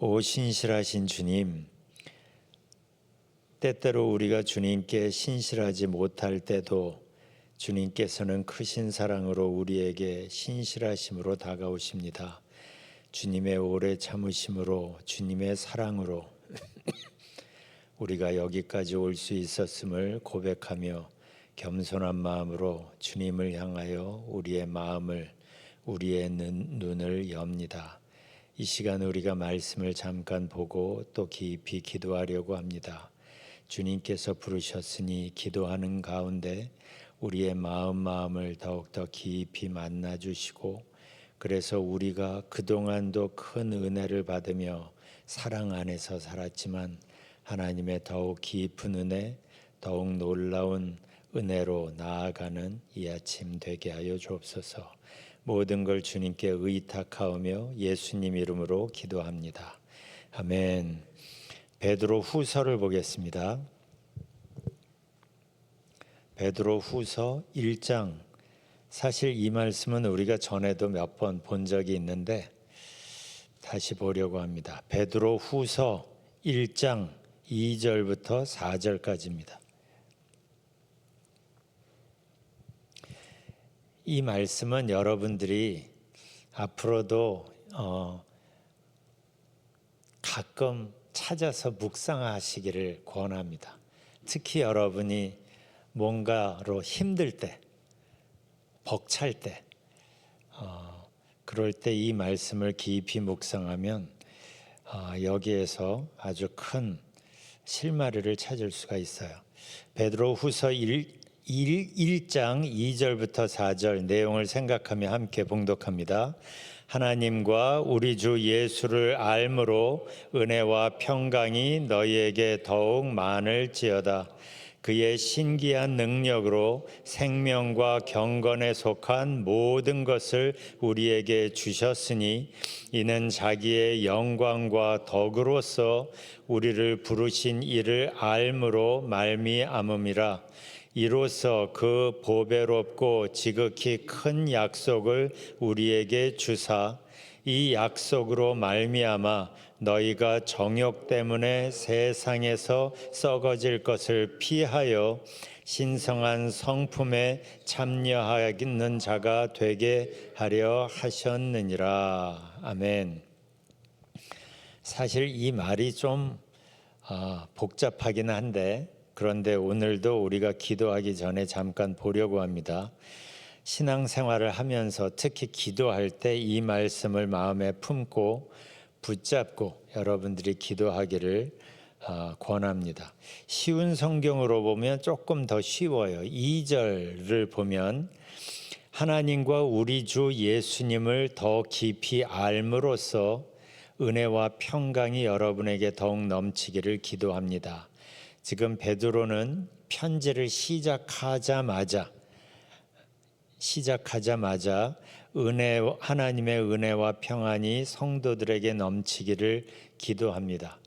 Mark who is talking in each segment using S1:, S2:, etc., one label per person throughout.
S1: 오 신실하신 주님, 때때로 우리가 주님께 신실하지 못할 때도 주님께서는 크신 사랑으로 우리에게 신실하심으로 다가오십니다. 주님의 오래 참으심으로, 주님의 사랑으로 우리가 여기까지 올 수 있었음을 고백하며 겸손한 마음으로 주님을 향하여 우리의 마음을, 우리의 눈을 엽니다. 이 시간 우리가 말씀을 잠깐 보고 또 깊이 기도하려고 합니다. 주님께서 부르셨으니 기도하는 가운데 우리의 마음을 더욱더 깊이 만나주시고, 그래서 우리가 그동안도 큰 은혜를 받으며 사랑 안에서 살았지만 하나님의 더욱 깊은 은혜, 더욱 놀라운 은혜로 나아가는 이 아침 되게 하여 주옵소서. 모든 걸 주님께 의탁하오며 예수님 이름으로 기도합니다. 아멘. 베드로 후서를 보겠습니다. 베드로 후서 1장. 사실 이 말씀은 우리가 전에도 몇 번 본 적이 있는데 다시 보려고 합니다. 베드로 후서 1장 2절부터 4절까지입니다. 이 말씀은 여러분들이 앞으로도 가끔 찾아서 묵상하시기를 권합니다. 특히 여러분이 뭔가로 힘들 때, 벅찰 때, 그럴 때 이 말씀을 깊이 묵상하면 여기에서 아주 큰 실마리를 찾을 수가 있어요. 베드로 후서 1장 2절부터 4절 내용을 생각하며 함께 봉독합니다. 하나님과 우리 주 예수를 알므로 은혜와 평강이 너희에게 더욱 많을지어다. 그의 신기한 능력으로 생명과 경건에 속한 모든 것을 우리에게 주셨으니 이는 자기의 영광과 덕으로서 우리를 부르신 이를 알므로 말미암음이라. 이로써 그 보배롭고 지극히 큰 약속을 우리에게 주사 이 약속으로 말미암아 너희가 정욕 때문에 세상에서 썩어질 것을 피하여 신성한 성품에 참여하는 자가 되게 하려 하셨느니라. 아멘. 사실 이 말이 좀 복잡하긴 한데, 그런데 오늘도 우리가 기도하기 전에 잠깐 보려고 합니다. 신앙생활을 하면서 특히 기도할 때 이 말씀을 마음에 품고 붙잡고 여러분들이 기도하기를 권합니다. 쉬운 성경으로 보면 조금 더 쉬워요. 2절을 보면 하나님과 우리 주 예수님을 더 깊이 알므로써 은혜와 평강이 여러분에게 더욱 넘치기를 기도합니다. 지금 베드로는 편지를 시작하자마자 하나님의 은혜와 평안이 성도들에게 넘치기를 기도합니다.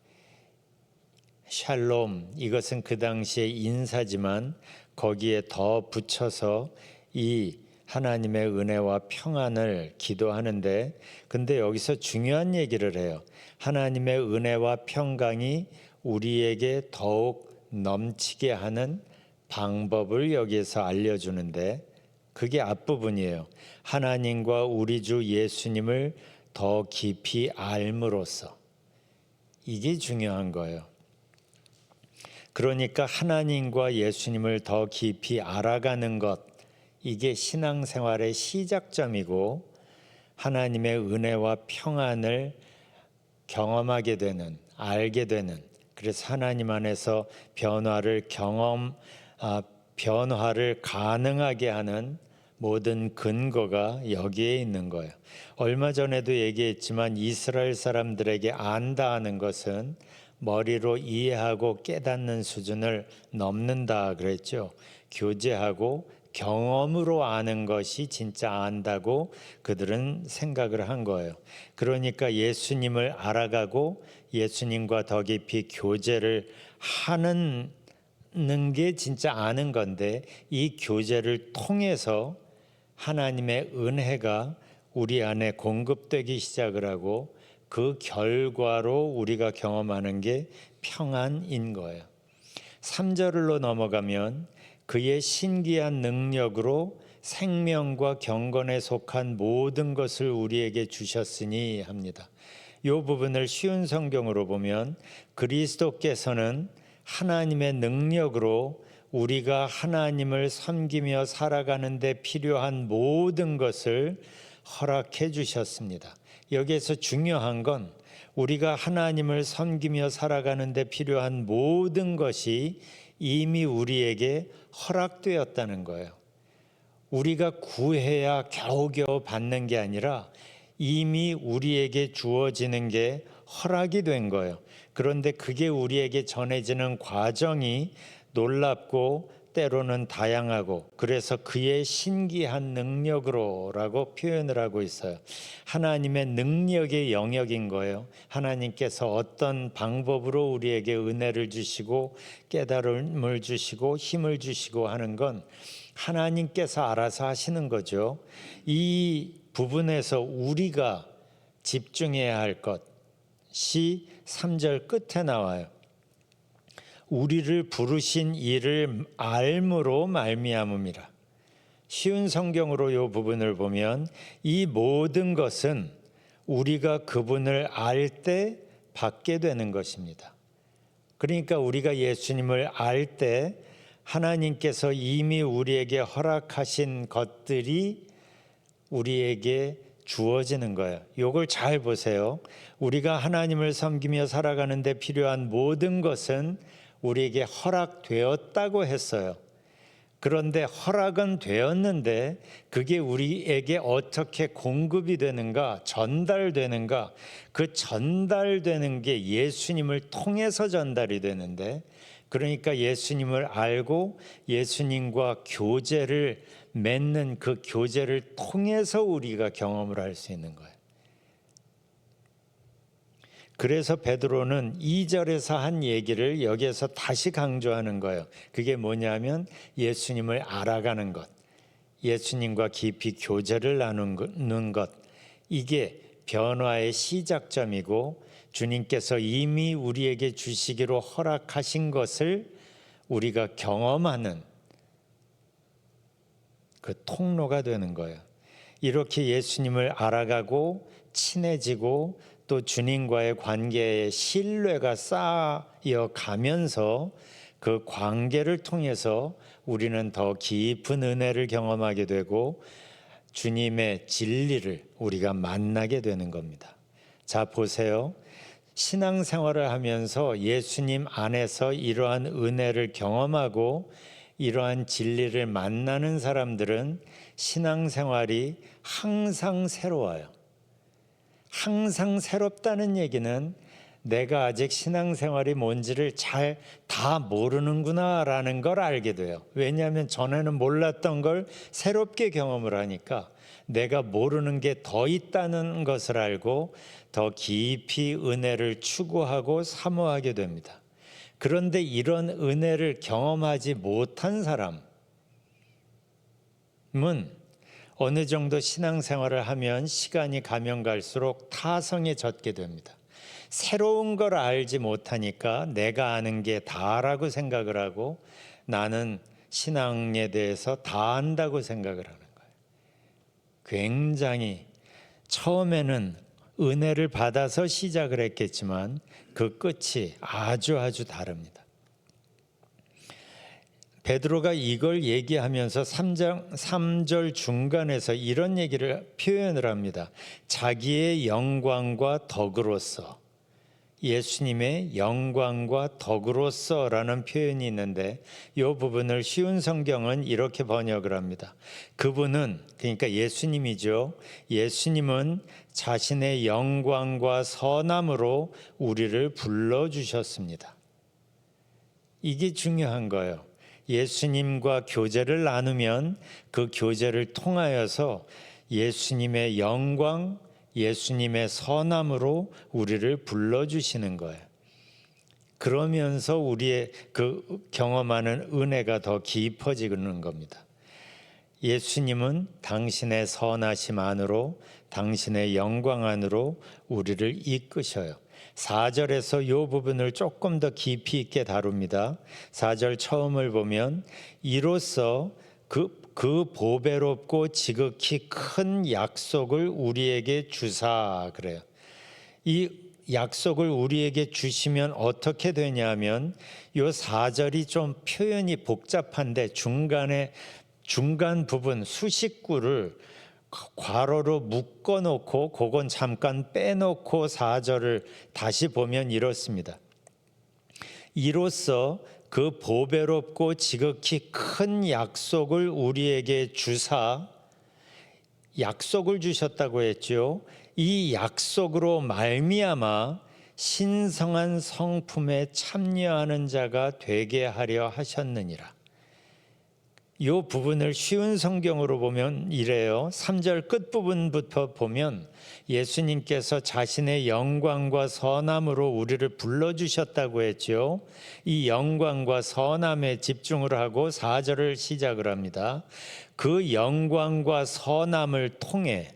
S1: 샬롬, 이것은 그 당시의 인사지만 거기에 더 붙여서 이 하나님의 은혜와 평안을 기도하는데, 근데 여기서 중요한 얘기를 해요. 하나님의 은혜와 평강이 우리에게 더욱 넘치게 하는 방법을 여기에서 알려주는데, 그게 앞부분이에요. 하나님과 우리 주 예수님을 더 깊이 알므로써. 이게 중요한 거예요. 그러니까 하나님과 예수님을 더 깊이 알아가는 것, 이게 신앙생활의 시작점이고 하나님의 은혜와 평안을 경험하게 되는, 알게 되는, 그래서 하나님 안에서 변화를 가능하게 하는 모든 근거가 여기에 있는 거예요. 얼마 전에도 얘기했지만 이스라엘 사람들에게 안다 하는 것은 머리로 이해하고 깨닫는 수준을 넘는다 그랬죠. 교제하고 경험으로 아는 것이 진짜 안다고 그들은 생각을 한 거예요. 그러니까 예수님을 알아가고 예수님과 더 깊이 교제를 하는 게 진짜 아는 건데, 이 교제를 통해서 하나님의 은혜가 우리 안에 공급되기 시작을 하고 그 결과로 우리가 경험하는 게 평안인 거예요. 3절로 넘어가면 그의 신기한 능력으로 생명과 경건에 속한 모든 것을 우리에게 주셨으니 합니다. 이 부분을 쉬운 성경으로 보면 그리스도께서는 하나님의 능력으로 우리가 하나님을 섬기며 살아가는 데 필요한 모든 것을 허락해 주셨습니다. 여기에서 중요한 건 우리가 하나님을 섬기며 살아가는 데 필요한 모든 것이 이미 우리에게 허락되었다는 거예요. 우리가 구해야 겨우겨우 받는 게 아니라 이미 우리에게 주어지는 게 허락이 된 거예요. 그런데 그게 우리에게 전해지는 과정이 놀랍고 때로는 다양하고, 그래서 그의 신기한 능력으로라고 표현을 하고 있어요. 하나님의 능력의 영역인 거예요. 하나님께서 어떤 방법으로 우리에게 은혜를 주시고 깨달음을 주시고 힘을 주시고 하는 건 하나님께서 알아서 하시는 거죠. 이 부분에서 우리가 집중해야 할 것이 3절 끝에 나와요. 우리를 부르신 이를 알므로 말미암음이라. 쉬운 성경으로 이 부분을 보면 이 모든 것은 우리가 그분을 알 때 받게 되는 것입니다. 그러니까 우리가 예수님을 알 때 하나님께서 이미 우리에게 허락하신 것들이 우리에게 주어지는 거예요. 이걸 잘 보세요. 우리가 하나님을 섬기며 살아가는 데 필요한 모든 것은 우리에게 허락되었다고 했어요. 그런데 허락은 되었는데 그게 우리에게 어떻게 공급이 되는가, 전달되는가, 그 전달되는 게 예수님을 통해서 전달이 되는데, 그러니까 예수님을 알고 예수님과 교제를 맺는 그 교제를 통해서 우리가 경험을 할 수 있는 거예요. 그래서 베드로는 2절에서 한 얘기를 여기에서 다시 강조하는 거예요. 그게 뭐냐면 예수님을 알아가는 것, 예수님과 깊이 교제를 나누는 것, 이게 변화의 시작점이고 주님께서 이미 우리에게 주시기로 허락하신 것을 우리가 경험하는 그 통로가 되는 거예요. 이렇게 예수님을 알아가고 친해지고 또 주님과의 관계에 신뢰가 쌓여가면서 그 관계를 통해서 우리는 더 깊은 은혜를 경험하게 되고 주님의 진리를 우리가 만나게 되는 겁니다. 자, 보세요. 신앙생활을 하면서 예수님 안에서 이러한 은혜를 경험하고 이러한 진리를 만나는 사람들은 신앙생활이 항상 새로워요. 항상 새롭다는 얘기는 내가 아직 신앙생활이 뭔지를 잘 다 모르는구나라는 걸 알게 돼요. 왜냐하면 전에는 몰랐던 걸 새롭게 경험을 하니까 내가 모르는 게 더 있다는 것을 알고 더 깊이 은혜를 추구하고 사모하게 됩니다. 그런데 이런 은혜를 경험하지 못한 사람은 어느 정도 신앙생활을 하면 시간이 가면 갈수록 타성에 젖게 됩니다. 새로운 걸 알지 못하니까 내가 아는 게 다라고 생각을 하고 나는 신앙에 대해서 다 안다고 생각을 하는 거예요. 굉장히 처음에는 은혜를 받아서 시작을 했겠지만 그 끝이 아주 다릅니다. 베드로가 이걸 얘기하면서 3절 중간에서 이런 얘기를 표현을 합니다. 자기의 영광과 덕으로서, 예수님의 영광과 덕으로서라는 표현이 있는데 이 부분을 쉬운 성경은 이렇게 번역을 합니다. 그분은, 그러니까 예수님이죠. 예수님은 자신의 영광과 선함으로 우리를 불러주셨습니다. 이게 중요한 거예요. 예수님과 교제를 나누면 그 교제를 통하여서 예수님의 영광, 예수님의 선함으로 우리를 불러주시는 거예요. 그러면서 우리의 그 경험하는 은혜가 더 깊어지는 겁니다. 예수님은 당신의 선하심 안으로 당신의 영광 안으로 우리를 이끄셔요. 4절에서 이 부분을 조금 더 깊이 있게 다룹니다. 4절 처음을 보면 이로써 그 보배롭고 지극히 큰 약속을 우리에게 주사 그래요. 이 약속을 우리에게 주시면 어떻게 되냐면 이 4절이 좀 표현이 복잡한데 중간 부분 수식구를 괄호로 묶어놓고 그건 잠깐 빼놓고 4절을 다시 보면 이렇습니다. 이로써 그 보배롭고 지극히 큰 약속을 우리에게 주사 약속을 주셨다고 했죠. 이 약속으로 말미암아 신성한 성품에 참여하는 자가 되게 하려 하셨느니라. 이 부분을 쉬운 성경으로 보면 이래요. 3절 끝부분부터 보면 예수님께서 자신의 영광과 선함으로 우리를 불러주셨다고 했죠. 이 영광과 선함에 집중을 하고 4절을 시작을 합니다. 그 영광과 선함을 통해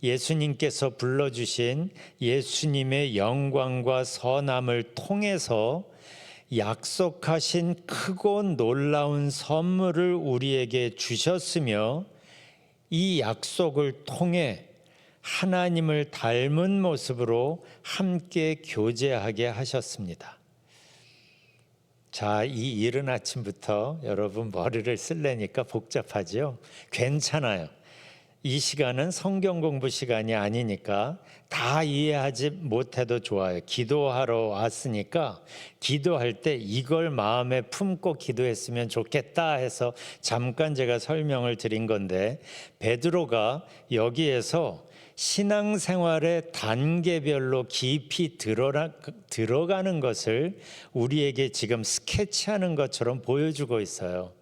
S1: 예수님께서 불러주신 예수님의 영광과 선함을 통해서 약속하신 크고 놀라운 선물을 우리에게 주셨으며 이 약속을 통해 하나님을 닮은 모습으로 함께 교제하게 하셨습니다. 자, 이 이른 아침부터 여러분 머리를 쓸래니까 복잡하죠? 괜찮아요. 이 시간은 성경 공부 시간이 아니니까 다 이해하지 못해도 좋아요. 기도하러 왔으니까 기도할 때 이걸 마음에 품고 기도했으면 좋겠다 해서 잠깐 제가 설명을 드린 건데 베드로가 여기에서 신앙생활의 단계별로 깊이 들어가는 것을 우리에게 지금 스케치하는 것처럼 보여주고 있어요.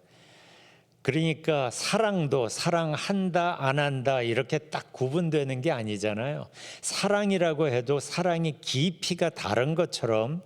S1: 그러니까 사랑도 사랑한다 안 한다 이렇게 딱 구분되는 게 아니잖아요. 사랑이라고 해도 사랑의 깊이가 다른 것처럼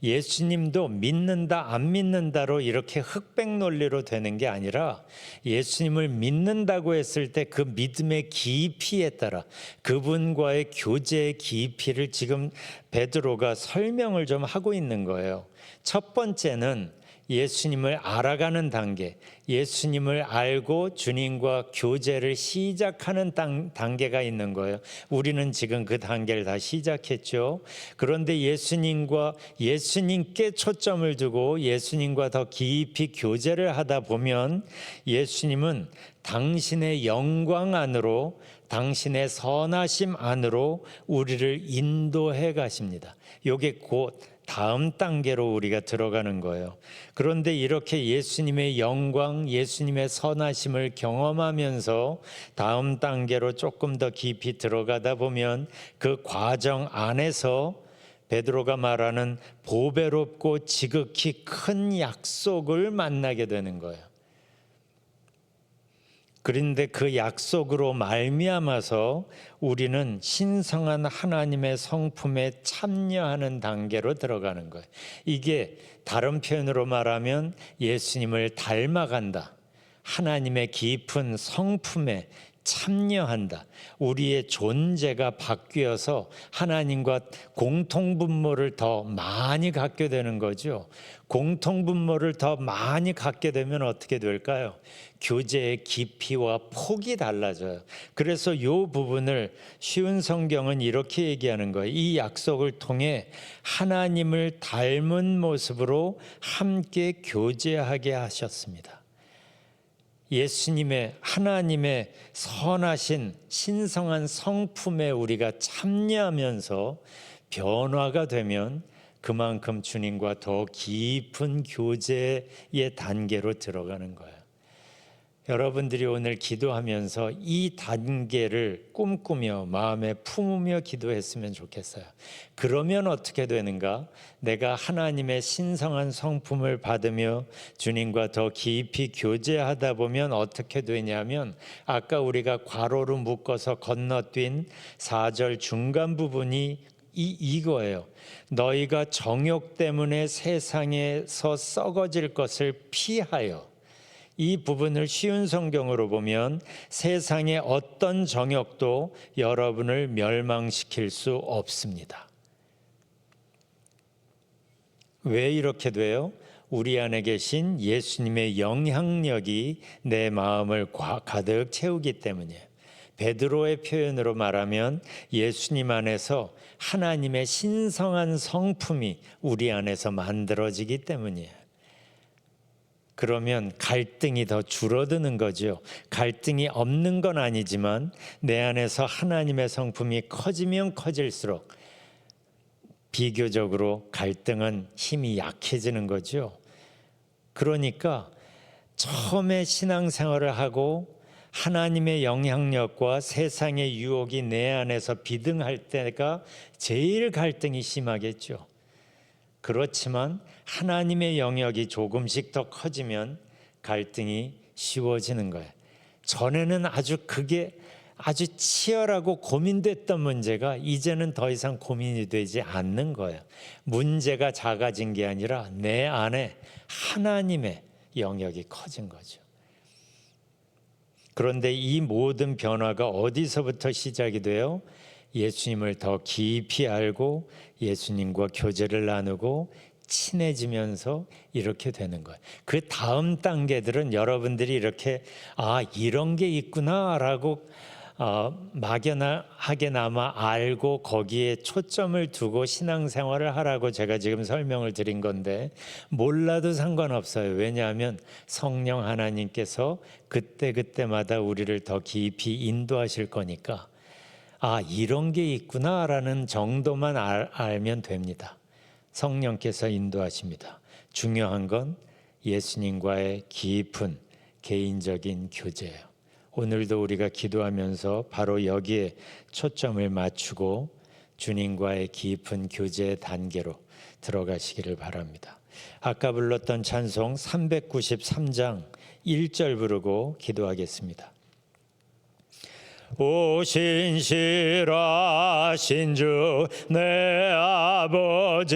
S1: 예수님도 믿는다 안 믿는다로 이렇게 흑백 논리로 되는 게 아니라 예수님을 믿는다고 했을 때 그 믿음의 깊이에 따라 그분과의 교제의 깊이를 지금 베드로가 설명을 좀 하고 있는 거예요. 첫 번째는 예수님을 알아가는 단계, 예수님을 알고 주님과 교제를 시작하는 단계가 있는 거예요. 우리는 지금 그 단계를 다 시작했죠. 그런데 예수님께 초점을 두고 예수님과 더 깊이 교제를 하다 보면 예수님은 당신의 영광 안으로, 당신의 선하심 안으로 우리를 인도해 가십니다. 이게 곧 다음 단계로 우리가 들어가는 거예요. 그런데 이렇게 예수님의 영광, 예수님의 선하심을 경험하면서 다음 단계로 조금 더 깊이 들어가다 보면 그 과정 안에서 베드로가 말하는 보배롭고 지극히 큰 약속을 만나게 되는 거예요. 그런데 그 약속으로 말미암아서 우리는 신성한 하나님의 성품에 참여하는 단계로 들어가는 거예요. 이게 다른 표현으로 말하면 예수님을 닮아간다. 하나님의 깊은 성품에 참여한다. 우리의 존재가 바뀌어서 하나님과 공통분모를 더 많이 갖게 되는 거죠. 공통분모를 더 많이 갖게 되면 어떻게 될까요? 교제의 깊이와 폭이 달라져요. 그래서 이 부분을 쉬운 성경은 이렇게 얘기하는 거예요. 이 약속을 통해 하나님을 닮은 모습으로 함께 교제하게 하셨습니다. 예수님의 하나님의 선하신 신성한 성품에 우리가 참여하면서 변화가 되면 그만큼 주님과 더 깊은 교제의 단계로 들어가는 거예요. 여러분들이 오늘 기도하면서 이 단계를 꿈꾸며 마음에 품으며 기도했으면 좋겠어요. 그러면 어떻게 되는가? 내가 하나님의 신성한 성품을 받으며 주님과 더 깊이 교제하다 보면 어떻게 되냐면 아까 우리가 괄호로 묶어서 건너뛴 4절 중간 부분이 이거예요. 너희가 정욕 때문에 세상에서 썩어질 것을 피하여 이 부분을 쉬운 성경으로 보면 세상의 어떤 정욕도 여러분을 멸망시킬 수 없습니다. 왜 이렇게 돼요? 우리 안에 계신 예수님의 영향력이 내 마음을 가득 채우기 때문이에요. 베드로의 표현으로 말하면 예수님 안에서 하나님의 신성한 성품이 우리 안에서 만들어지기 때문이에요. 그러면 갈등이 더 줄어드는 거죠. 갈등이 없는 건 아니지만 내 안에서 하나님의 성품이 커지면 커질수록 비교적으로 갈등은 힘이 약해지는 거죠. 그러니까 처음에 신앙생활을 하고 하나님의 영향력과 세상의 유혹이 내 안에서 비등할 때가 제일 갈등이 심하겠죠. 그렇지만 하나님의 영역이 조금씩 더 커지면 갈등이 쉬워지는 거예요. 전에는 그게 아주 치열하고 고민됐던 문제가 이제는 더 이상 고민이 되지 않는 거예요. 문제가 작아진 게 아니라 내 안에 하나님의 영역이 커진 거죠. 그런데 이 모든 변화가 어디서부터 시작이 돼요? 예수님을 더 깊이 알고 예수님과 교제를 나누고 친해지면서 이렇게 되는 거예요. 그 다음 단계들은 여러분들이 이렇게 이런 게 있구나라고 막연하게나마 알고 거기에 초점을 두고 신앙생활을 하라고 제가 지금 설명을 드린 건데 몰라도 상관없어요. 왜냐하면 성령 하나님께서 그때그때마다 우리를 더 깊이 인도하실 거니까 이런 게 있구나라는 정도만 알면 됩니다. 성령께서 인도하십니다. 중요한 건 예수님과의 깊은 개인적인 교제예요. 오늘도 우리가 기도하면서 바로 여기에 초점을 맞추고 주님과의 깊은 교제의 단계로 들어가시기를 바랍니다. 아까 불렀던 찬송 393장 1절 부르고 기도하겠습니다. 오 신실하신 주 내 아버지여